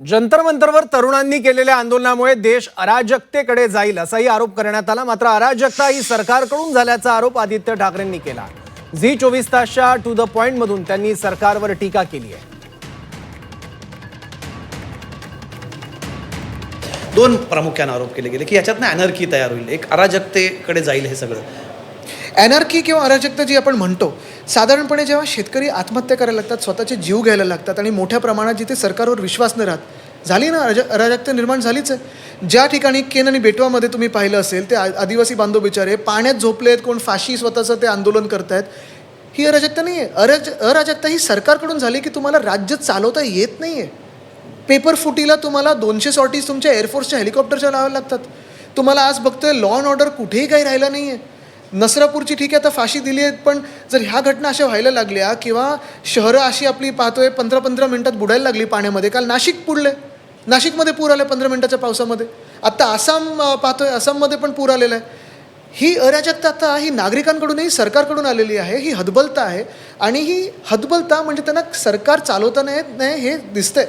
जंतर मंतरवर तरुणांनी केलेल्या आंदोलनामुळे देश अराजकतेकडे जाईल असाही आरोप करण्यात आला। मात्र अराजकता ही सरकारकडून झाल्याचा आरोप आदित्य ठाकरेंनी केला। झी 24 तासच्या टू द पॉइंट मधून त्यांनी सरकारवर टीका केली आहे। दोन प्रामुख्याने आरोप केले गेले की याच्यातनं अनर्की तयार होईल, एक अराजकतेकडे जाईल हे सगळं। अनार्की किंवा अराजकता जी आपण म्हणतो, साधारणपणे जेव्हा शेतकरी आत्महत्या करायला लागतात, स्वतःचे जीव घ्यायला लागतात आणि मोठ्या प्रमाणात जिथे सरकारवर विश्वास न राहत झाली ना, अराजकता निर्माण झालीच आहे। ज्या ठिकाणी केन आणि बेटवामध्ये तुम्ही पाहिलं असेल, ते आदिवासी बांधव बिचारे पाण्यात झोपलेत, कोण फाशी स्वतःचं ते आंदोलन करतायत। ही अराजकता नाही आहे। अराजकता ही सरकारकडून झाली की तुम्हाला राज्य चालवता येत नाही आहे। पेपर फुटीला तुम्हाला 200 सॉर्टीज तुमच्या एअरफोर्सच्या हेलिकॉप्टरच्या लावायला लागतात। तुम्हाला आज बघतोय लॉ अँड ऑर्डर कुठेही काही राहिलं नाही आहे। नसरापूरची ठीक आहे, आता फाशी दिली आहे, पण जर ह्या घटना अशा व्हायला लागल्या किंवा शहरं अशी आपली पाहतोय 15-15 मिनिटात बुडायला लागली पाण्यामध्ये। काल नाशिक बुडले, नाशिकमध्ये पूर आले 15 मिनिटाच्या पावसामध्ये। आत्ता आसाम पाहतोय, आसाममध्ये पण पूर आलेला आहे। ही अराजकता आता ही नागरिकांकडूनही सरकारकडून आलेली आहे। ही हतबलता आहे आणि ही हतबलता म्हणजे त्यांना सरकार चालवता नाही हे दिसतंय।